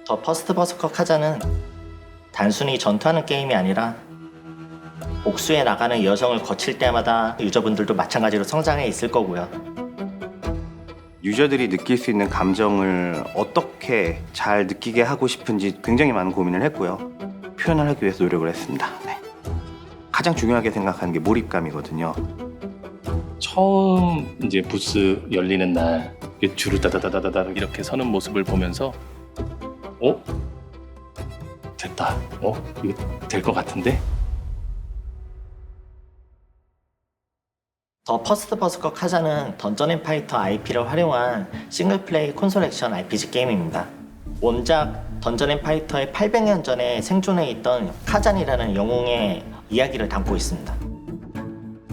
더 퍼스트 버스커 카자는 단순히 전투하는 게임이 아니라 복수해 나가는 여정을 거칠 때마다 유저분들도 마찬가지로 성장해 있을 거고요. 유저들이 느낄 수 있는 감정을 어떻게 잘 느끼게 하고 싶은지 굉장히 많은 고민을 했고요. 표현을 하기 위해서 노력을 했습니다. 네. 가장 중요하게 생각하는 게 몰입감이거든요. 처음 이제 부스 열리는 날 이렇게 줄을 따다다다다다 이렇게 서는 모습을 보면서 됐다. 이거 될 것 같은데? 더 퍼스트 버스커 카자는 던전 앤 파이터 IP를 활용한 싱글플레이 콘솔 액션 RPG 게임입니다. 원작 던전 앤 파이터의 800년 전에 생존해 있던 카잔이라는 영웅의 이야기를 담고 있습니다.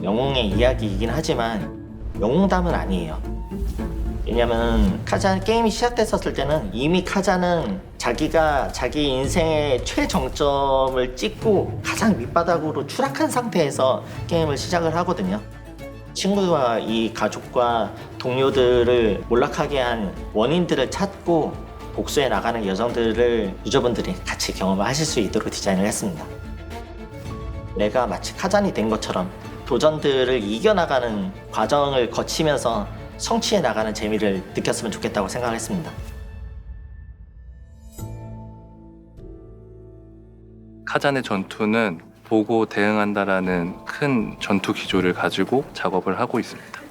영웅의 이야기이긴 하지만 영웅담은 아니에요. 왜냐면 카잔 게임이 시작됐었을 때는 이미 카잔은 자기가 자기 인생의 최정점을 찍고 가장 밑바닥으로 추락한 상태에서 게임을 시작을 하거든요. 친구와 이 가족과 동료들을 몰락하게 한 원인들을 찾고 복수해 나가는 여정들을 유저분들이 같이 경험을 하실 수 있도록 디자인을 했습니다. 내가 마치 카잔이 된 것처럼 도전들을 이겨나가는 과정을 거치면서 성취해 나가는 재미를 느꼈으면 좋겠다고 생각을 했습니다. 카잔의 전투는 보고 대응한다라는 큰 전투 기조를 가지고 작업을 하고 있습니다.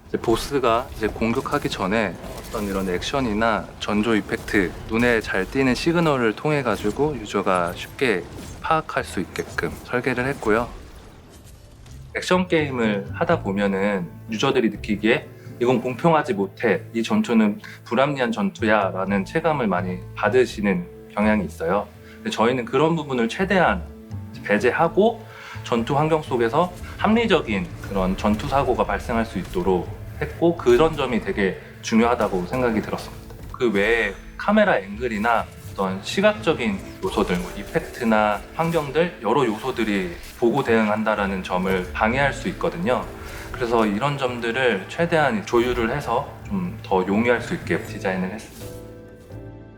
이제 보스가 이제 공격하기 전에 어떤 이런 액션이나 전조 이펙트, 눈에 잘 띄는 시그널을 통해 가지고 유저가 쉽게 파악할 수 있게끔 설계를 했고요. 액션 게임을 하다 보면은 유저들이 느끼기에 이건 공평하지 못해, 이 전투는 불합리한 전투야 라는 체감을 많이 받으시는 경향이 있어요. 근데 저희는 그런 부분을 최대한 배제하고 전투 환경 속에서 합리적인 그런 전투 사고가 발생할 수 있도록 했고, 그런 점이 되게 중요하다고 생각이 들었습니다. 그 외에 카메라 앵글이나 어떤 시각적인 요소들, 이펙트나 환경들, 여러 요소들이 보고 대응한다라는 점을 방해할 수 있거든요. 그래서 이런 점들을 최대한 조율을 해서 좀 더 용이할 수 있게 디자인을 했습니다.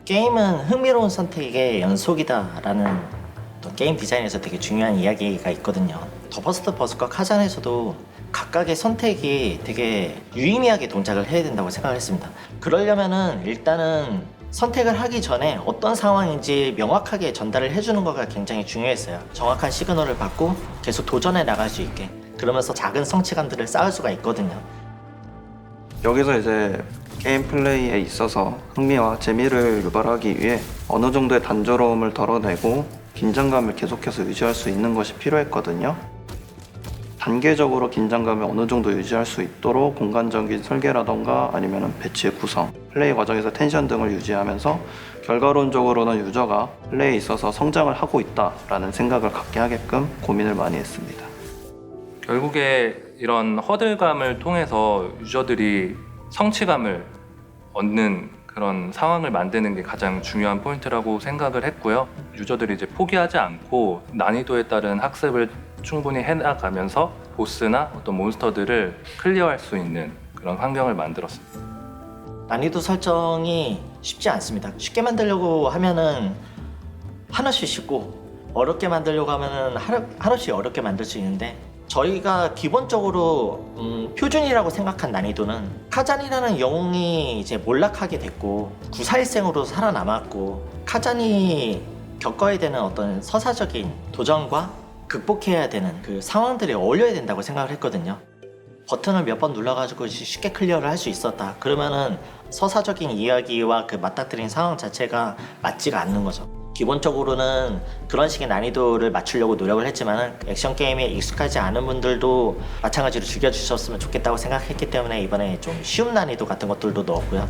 게임은 흥미로운 선택의 연속이다라는 어떤 게임 디자인에서 되게 중요한 이야기가 있거든요. 더 퍼스트 버스커 카잔에서도 각각의 선택이 되게 유의미하게 동작을 해야 된다고 생각을 했습니다. 그러려면은 일단은 선택을 하기 전에 어떤 상황인지 명확하게 전달을 해주는 거가 굉장히 중요했어요. 정확한 시그널을 받고 계속 도전해 나갈 수 있게, 그러면서 작은 성취감들을 쌓을 수가 있거든요. 여기서 이제 게임 플레이에 있어서 흥미와 재미를 유발하기 위해 어느 정도의 단조로움을 덜어내고 긴장감을 계속해서 유지할 수 있는 것이 필요했거든요. 단계적으로 긴장감을 어느 정도 유지할 수 있도록 공간적인 설계라던가 아니면 배치의 구성, 플레이 과정에서 텐션 등을 유지하면서 결과론적으로는 유저가 플레이에 있어서 성장을 하고 있다라는 생각을 갖게 하게끔 고민을 많이 했습니다. 결국에 이런 허들감을 통해서 유저들이 성취감을 얻는 그런 상황을 만드는 게 가장 중요한 포인트라고 생각을 했고요. 유저들이 이제 포기하지 않고 난이도에 따른 학습을 충분히 해나가면서 보스나 어떤 몬스터들을 클리어할 수 있는 그런 환경을 만들었습니다. 난이도 설정이 쉽지 않습니다. 쉽게 만들려고 하면은 한없이 쉽고, 어렵게 만들려고 하면은 한없이 어렵게 만들 수 있는데, 저희가 기본적으로 표준이라고 생각한 난이도는 카잔이라는 영웅이 이제 몰락하게 됐고 구사일생으로 살아남았고, 카잔이 겪어야 되는 어떤 서사적인 도전과 극복해야 되는 그 상황들이 어울려야 된다고 생각을 했거든요. 버튼을 몇 번 눌러가지고 쉽게 클리어를 할 수 있었다 그러면은 서사적인 이야기와 그 맞닥뜨린 상황 자체가 맞지가 않는 거죠. 기본적으로는 그런 식의 난이도를 맞추려고 노력을 했지만 액션 게임에 익숙하지 않은 분들도 마찬가지로 즐겨주셨으면 좋겠다고 생각했기 때문에 이번에 좀 쉬운 난이도 같은 것들도 넣었고요.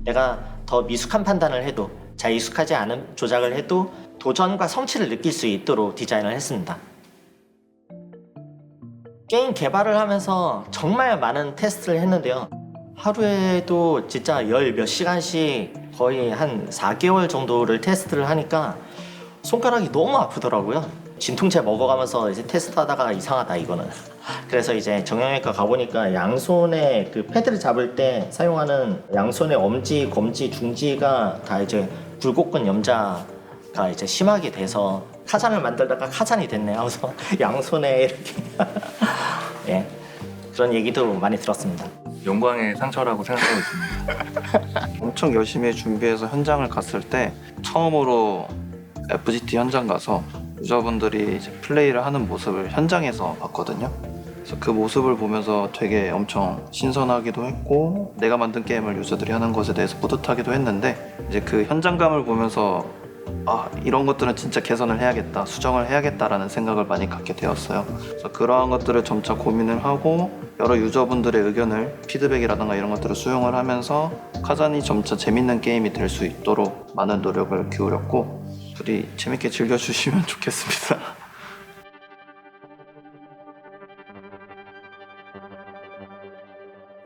내가 더 미숙한 판단을 해도, 잘 익숙하지 않은 조작을 해도 도전과 성취를 느낄 수 있도록 디자인을 했습니다. 게임 개발을 하면서 정말 많은 테스트를 했는데요. 하루에도 진짜 열 몇 시간씩 거의 한 4개월 정도를 테스트를 하니까 손가락이 너무 아프더라고요. 진통제 먹어가면서 이제 테스트하다가 이상하다 이거는. 그래서 이제 정형외과 가보니까 양손에 그 패드를 잡을 때 사용하는 양손의 엄지, 검지, 중지가 다 이제 굴곡근 염자가 이제 심하게 돼서 카잔을 만들다가 카잔이 됐네요. 그래서 양손에 이렇게 예, 그런 얘기도 많이 들었습니다. 영광의 상처라고 생각하고 있습니다. 엄청 열심히 준비해서 현장을 갔을 때 처음으로 FGT 현장 가서 유저분들이 이제 플레이를 하는 모습을 현장에서 봤거든요. 그래서 그 모습을 보면서 되게 엄청 신선하기도 했고 내가 만든 게임을 유저들이 하는 것에 대해서 뿌듯하기도 했는데 이제 그 현장감을 보면서 아, 이런 것들은 진짜 개선을 해야겠다, 수정을 해야겠다라는 생각을 많이 갖게 되었어요. 그래서 그러한 것들을 점차 고민을 하고 여러 유저분들의 의견을, 피드백이라든가 이런 것들을 수용을 하면서 카잔이 점차 재밌는 게임이 될 수 있도록 많은 노력을 기울였고 둘이 재밌게 즐겨주시면 좋겠습니다.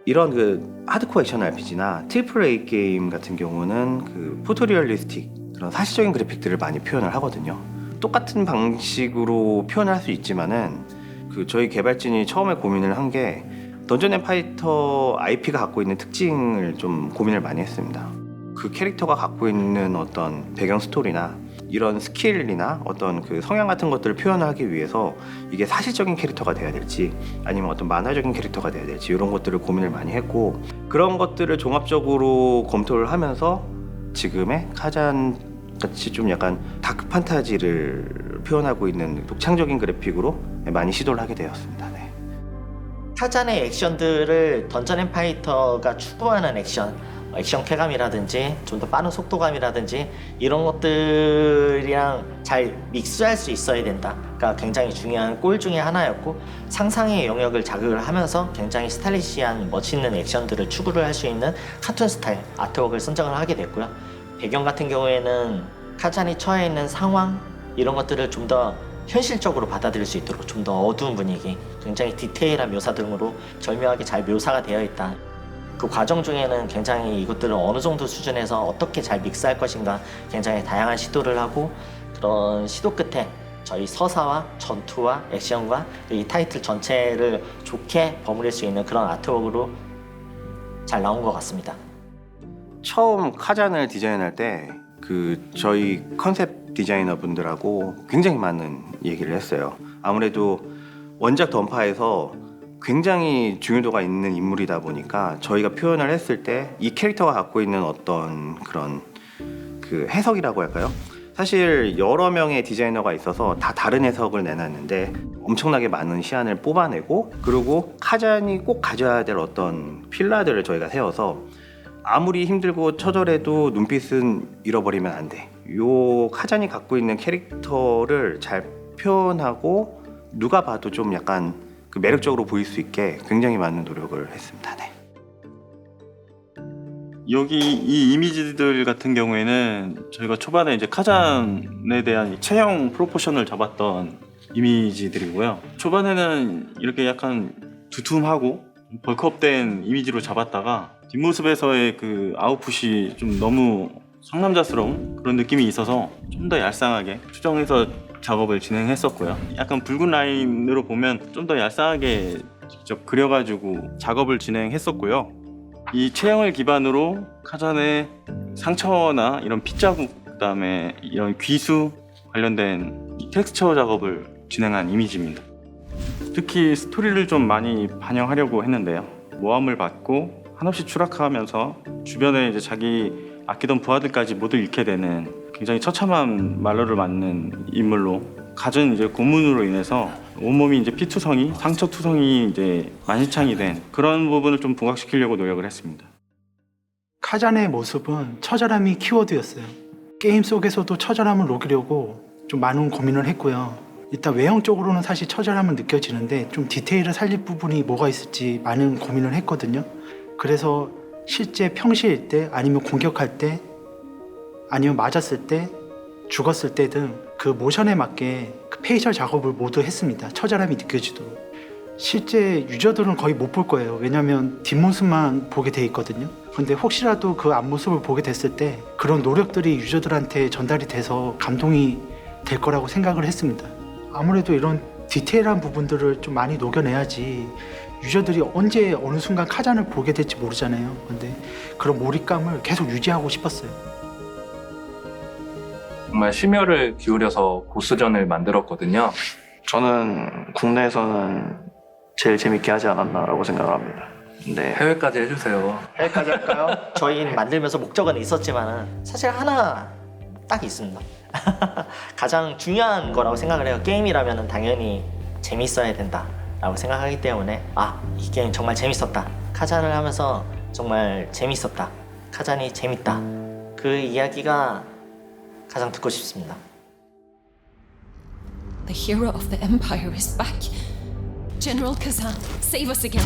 이런 그 하드코어 액션 RPG나 트리플 A 게임 같은 경우는 그 포토리얼리스틱 그런 사실적인 그래픽들을 많이 표현을 하거든요. 똑같은 방식으로 표현할 수 있지만은 그 저희 개발진이 처음에 고민을 한 게 던전 앤 파이터 IP가 갖고 있는 특징을 좀 고민을 많이 했습니다. 그 캐릭터가 갖고 있는 어떤 배경 스토리나 이런 스킬이나 어떤 그 성향 같은 것들을 표현하기 위해서 이게 사실적인 캐릭터가 돼야 될지 아니면 어떤 만화적인 캐릭터가 돼야 될지 이런 것들을 고민을 많이 했고 그런 것들을 종합적으로 검토를 하면서 지금의 카잔 같이 좀 약간 다크 판타지를 표현하고 있는 독창적인 그래픽으로 많이 시도를 하게 되었습니다. 네. 카잔의 액션들을 던전 앤 파이터가 추구하는 액션 쾌감이라든지 좀 더 빠른 속도감이라든지 이런 것들이랑 잘 믹스할 수 있어야 된다가 굉장히 중요한 골 중에 하나였고 상상의 영역을 자극을 하면서 굉장히 스타일리시한 멋있는 액션들을 추구를 할 수 있는 카툰 스타일 아트웍을 선정을 하게 됐고요. 배경 같은 경우에는 카잔이 처해 있는 상황 이런 것들을 좀 더 현실적으로 받아들일 수 있도록 좀 더 어두운 분위기, 굉장히 디테일한 묘사 등으로 절묘하게 잘 묘사가 되어 있다. 그 과정 중에는 굉장히 이것들을 어느 정도 수준에서 어떻게 잘 믹스할 것인가 굉장히 다양한 시도를 하고 그런 시도 끝에 저희 서사와 전투와 액션과 이 타이틀 전체를 좋게 버무릴 수 있는 그런 아트웍으로 잘 나온 것 같습니다. 처음 카잔을 디자인할 때 그 저희 컨셉 디자이너 분들하고 굉장히 많은 얘기를 했어요. 아무래도 원작 던파에서 굉장히 중요도가 있는 인물이다 보니까 저희가 표현을 했을 때 이 캐릭터가 갖고 있는 어떤 그런 그 해석이라고 할까요? 사실 여러 명의 디자이너가 있어서 다 다른 해석을 내놨는데 엄청나게 많은 시안을 뽑아내고 그리고 카잔이 꼭 가져야 될 어떤 필라들을 저희가 세워서 아무리 힘들고 처절해도 눈빛은 잃어버리면 안 돼. 요 카잔이 갖고 있는 캐릭터를 잘 표현하고 누가 봐도 좀 약간 그 매력적으로 보일 수 있게 굉장히 많은 노력을 했습니다. 네. 여기 이 이미지들 같은 경우에는 저희가 초반에 이제 카잔에 대한 체형 프로포션을 잡았던 이미지들이고요. 초반에는 이렇게 약간 두툼하고 벌크업된 이미지로 잡았다가 뒷모습에서의 그 아웃풋이 좀 너무 상남자스러운 그런 느낌이 있어서 좀 더 얄쌍하게 수정해서 작업을 진행했었고요. 약간 붉은 라인으로 보면 좀 더 얄쌍하게 직접 그려가지고 작업을 진행했었고요. 이 체형을 기반으로 카잔의 상처나 이런 핏자국, 그다음에 이런 귀수 관련된 텍스처 작업을 진행한 이미지입니다. 특히 스토리를 좀 많이 반영하려고 했는데요. 모함을 받고 한없이 추락하면서 주변에 이제 자기 아끼던 부하들까지 모두 잃게 되는 굉장히 처참한 말로를 맞는 인물로 갖은 이제 고문으로 인해서 온몸이 이제 피투성이, 상처투성이 이제 만신창이 된 그런 부분을 좀 부각시키려고 노력을 했습니다. 카잔의 모습은 처절함이 키워드였어요. 게임 속에서도 처절함을 녹이려고 좀 많은 고민을 했고요. 일단 외형적으로는 사실 처절함은 느껴지는데 좀 디테일을 살릴 부분이 뭐가 있을지 많은 고민을 했거든요. 그래서 실제 평시일 때 아니면 공격할 때 아니면 맞았을 때 죽었을 때 등 그 모션에 맞게 그 페이셜 작업을 모두 했습니다. 처절함이 느껴지도록. 실제 유저들은 거의 못 볼 거예요. 왜냐하면 뒷모습만 보게 돼 있거든요. 근데 혹시라도 그 앞모습을 보게 됐을 때 그런 노력들이 유저들한테 전달이 돼서 감동이 될 거라고 생각을 했습니다. 아무래도 이런 디테일한 부분들을 좀 많이 녹여내야지 유저들이 언제 어느 순간 카잔을 보게 될지 모르잖아요. 근데 그런 몰입감을 계속 유지하고 싶었어요. 정말 심혈을 기울여서 보스전을 만들었거든요. 저는 국내에서는 제일 재밌게 하지 않았나라고 생각을 합니다. 네. 해외까지 해주세요. 여기까지 할까요? 저희는 만들면서 목적은 있었지만은 사실 하나 딱 있습니다. 가장 중요한 거라고 생각을 해요. 게임이라면 당연히 재밌어야 된다라고 생각하기 때문에 이 게임 정말 재밌었다. 카잔을 하면서 정말 재밌었다. 카잔이 재밌다. 그 이야기가 가장 듣고 싶습니다. The hero of the Empire is back. General Kazan, save us again.